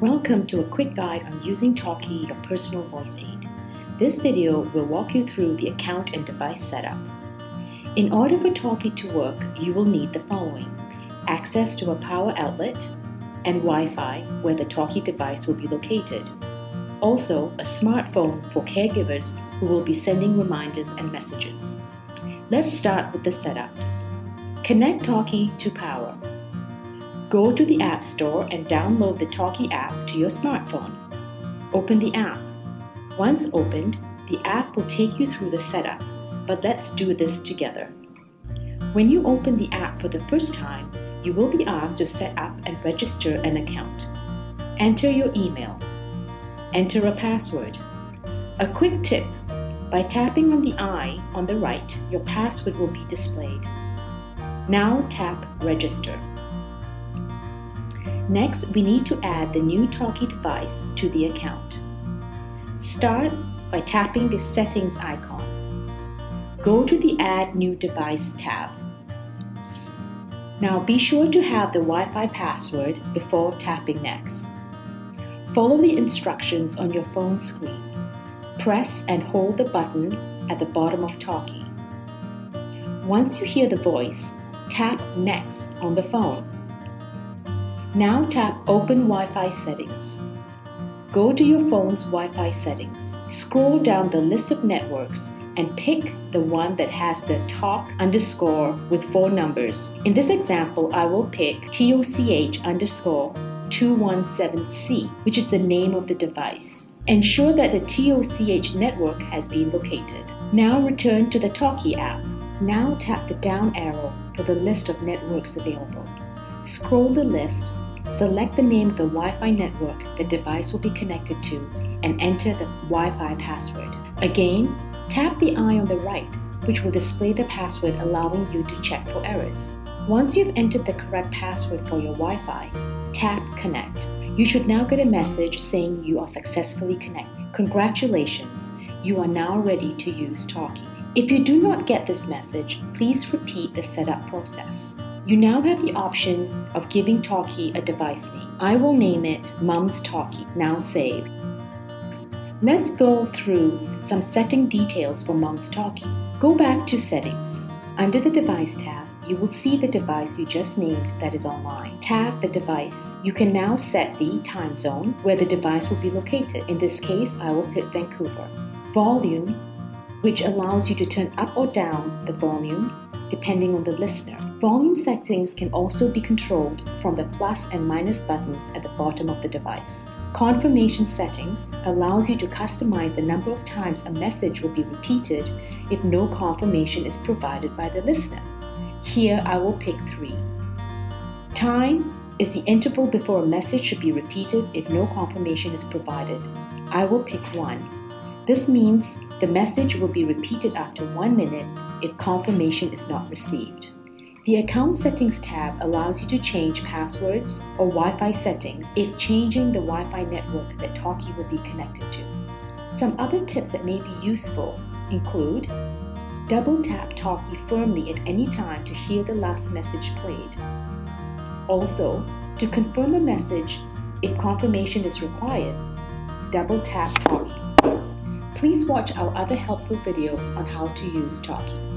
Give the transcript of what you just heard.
Welcome to a quick guide on using Tochie, your personal voice aid. This video will walk you through the account and device setup. In order for Tochie to work, you will need the following: access to a power outlet and Wi-Fi where the Tochie device will be located. Also, a smartphone for caregivers who will be sending reminders and messages. Let's start with the setup. Connect Tochie to power. Go to the App Store and download the Tochie app to your smartphone. Open the app. Once opened, the app will take you through the setup, but let's do this together. When you open the app for the first time, you will be asked to set up and register an account. Enter your email. Enter a password. A quick tip: by tapping on the eye on the right, your password will be displayed. Now tap Register. Next, we need to add the new Tochie device to the account. Start by tapping the Settings icon. Go to the Add New Device tab. Now be sure to have the Wi-Fi password before tapping Next. Follow the instructions on your phone screen. Press and hold the button at the bottom of Tochie. Once you hear the voice, tap Next on the phone. Now tap Open Wi-Fi Settings. Go to your phone's Wi-Fi settings. Scroll down the list of networks and pick the one that has the talk underscore with 4 numbers. In this example, I will pick Toch underscore 217C, which is the name of the device. Ensure that the Toch network has been located. Now return to the Tochie app. Now tap the down arrow for the list of networks available. Scroll the list. Select the name of the Wi-Fi network the device will be connected to and enter the Wi-Fi password. Again, tap the eye on the right, which will display the password, allowing you to check for errors. Once you've entered the correct password for your Wi-Fi, tap Connect. You should now get a message saying you are successfully connected. Congratulations, you are now ready to use Tochie. If you do not get this message, please repeat the setup process. You now have the option of giving Tochie a device name. I will name it Mom's Tochie. Now save. Let's go through some setting details for Mom's Tochie. Go back to Settings. Under the Device tab, you will see the device you just named that is online. Tap the device. You can now set the time zone where the device will be located. In this case, I will pick Vancouver. Volume, which allows you to turn up or down the volume depending on the listener. Volume settings can also be controlled from the plus and minus buttons at the bottom of the device. Confirmation settings allows you to customize the number of times a message will be repeated if no confirmation is provided by the listener. Here I will pick 3. Time is the interval before a message should be repeated if no confirmation is provided. I will pick 1. This means the message will be repeated after 1 minute if confirmation is not received. The Account Settings tab allows you to change passwords or Wi-Fi settings if changing the Wi-Fi network that Tochie will be connected to. Some other tips that may be useful include: double tap Tochie firmly at any time to hear the last message played. Also, to confirm a message, if confirmation is required, double tap Tochie. Please watch our other helpful videos on how to use Tochie.